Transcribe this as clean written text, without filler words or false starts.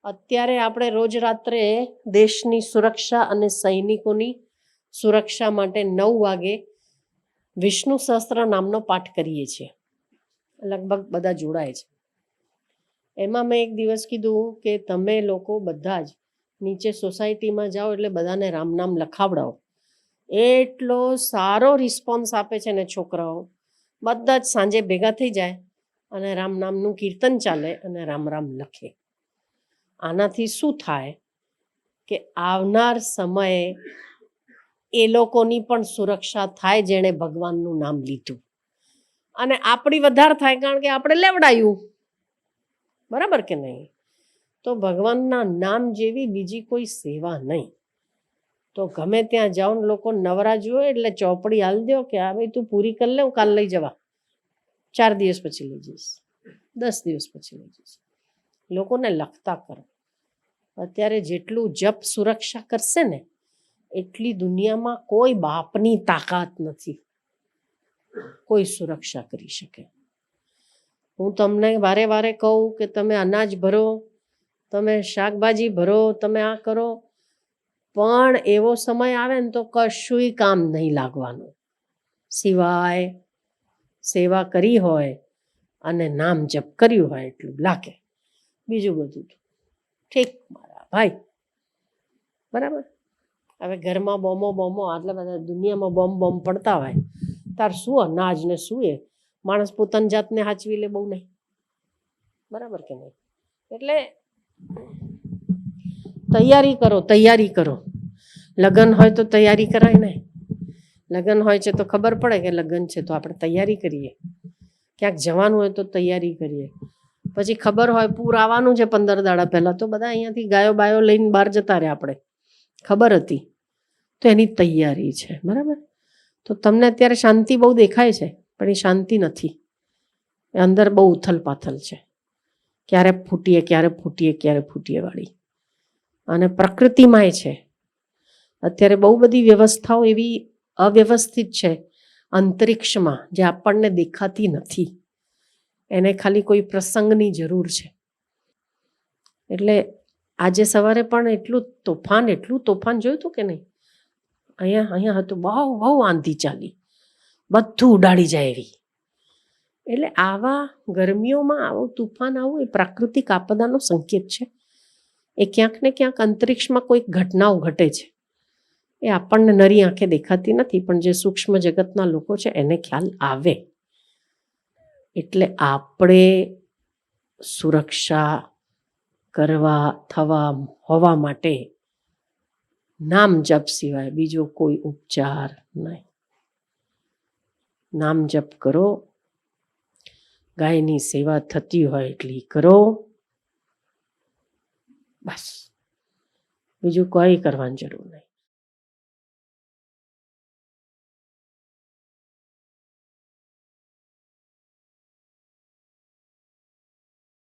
અત્યારે આપણે રોજ રાત્રે દેશની સુરક્ષા અને સૈનિકોની સુરક્ષા માટે 9 વાગે વિષ્ણુ સહસ્ત્ર નામનો પાઠ કરીએ છીએ. લગભગ બધા જોડાય છે. એમાં મેં એક દિવસ કીધું કે તમે લોકો બધા જ નીચે સોસાયટીમાં જાઓ એટલે બધાને રામ નામ લખાવડાવો. એટલો સારો રિસ્પોન્સ આપે છે ને છોકરાઓ. બધા જ સાંજે ભેગા થઈ જાય અને રામ નામનું કીર્તન ચાલે અને રામ રામ લખે. આનાથી શું થાય કે આવનાર સમયે એ લોકોની પણ સુરક્ષા થાય જેણે ભગવાનનું નામ લીધું, અને આપણી વધારે થાય કારણ કે આપણે લેવડાયું. બરાબર કે નહીં? તો ભગવાનના નામ જેવી બીજી કોઈ સેવા નહીં. તો ગમે ત્યાં જાઓ ને લોકો નવરા જુએ એટલે ચોપડી હાલ દો કે આ ભાઈ તું પૂરી કરી લે, હું કાલ લઈ જવા, 4 દિવસ પછી લઈ જઈશ, 10 દિવસ પછી લઈ જઈશ. લોકોને લખતા કરો. અત્યારે જેટલું જપ સુરક્ષા કરશે ને એટલી દુનિયામાં કોઈ બાપની તાકાત નથી કોઈ સુરક્ષા કરી શકે. હું તમને વારે વારે કહું કે તમે અનાજ ભરો, તમે શાકભાજી ભરો, તમે આ કરો, પણ એવો સમય આવે ને તો કશુંય કામ નહીં લાગવાનું, સિવાય સેવા કરી હોય અને નામ જપ કર્યું હોય એટલું લાગે. બીજું બધું ઠીક મારા ભાઈ. બરાબર? હવે ઘરમાં બોમ્બો આટલા બધા દુનિયામાં બોમ્બ પડતા હોય, તાર શું અનાજ ને શું એ માણસ પોતાની જાતને સાચવી લે, બહુ નહીં. બરાબર કે નહીં? એટલે તૈયારી કરો. લગ્ન હોય તો તૈયારી કરાય ને. લગ્ન હોય છે તો ખબર પડે કે લગ્ન છે તો આપણે તૈયારી કરીએ. ક્યાંક જવાનું હોય તો તૈયારી કરીએ. પછી ખબર હોય પૂર આવવાનું છે 15 દાડા પહેલાં, તો બધા અહીંયાથી ગાયો બાયો લઈને બહાર જતા રહે. આપણે ખબર હતી તો એની તૈયારી છે. બરાબર? તો તમને અત્યારે શાંતિ બહુ દેખાય છે, પણ એ શાંતિ નથી. એ અંદર બહુ ઉથલ પાથલ છે. ક્યારે ફૂટીએ વાળી. અને પ્રકૃતિમાંય છે. અત્યારે બહુ બધી વ્યવસ્થાઓ એવી અવ્યવસ્થિત છે અંતરિક્ષમાં જે આપણને દેખાતી નથી. એને ખાલી કોઈ પ્રસંગની જરૂર છે. એટલે આજે સવારે પણ એટલું તોફાન જોયું હતું કે નહીં? અહીંયા હતું, બહુ આંધી ચાલી, બધું ઉડાડી જાય એવી. એટલે આવા ગરમીઓમાં આવું તુફાન આવું એ પ્રાકૃતિક આપદાનો સંકેત છે. એ ક્યાંક ને ક્યાંક અંતરિક્ષમાં કોઈક ઘટનાઓ ઘટે છે. એ આપણને નરી આંખે દેખાતી નથી, પણ જે સૂક્ષ્મ જગતના લોકો છે એને ખ્યાલ આવે. એટલે આપણે સુરક્ષા હોવા માટે નામ જપ સિવાય બીજો કોઈ ઉપચાર નહીં. નામ જપ કરો, ગાયની સેવા થતી હોય એટલી કરો, બસ. બીજું કોઈ કરવાની જરૂર નહીં.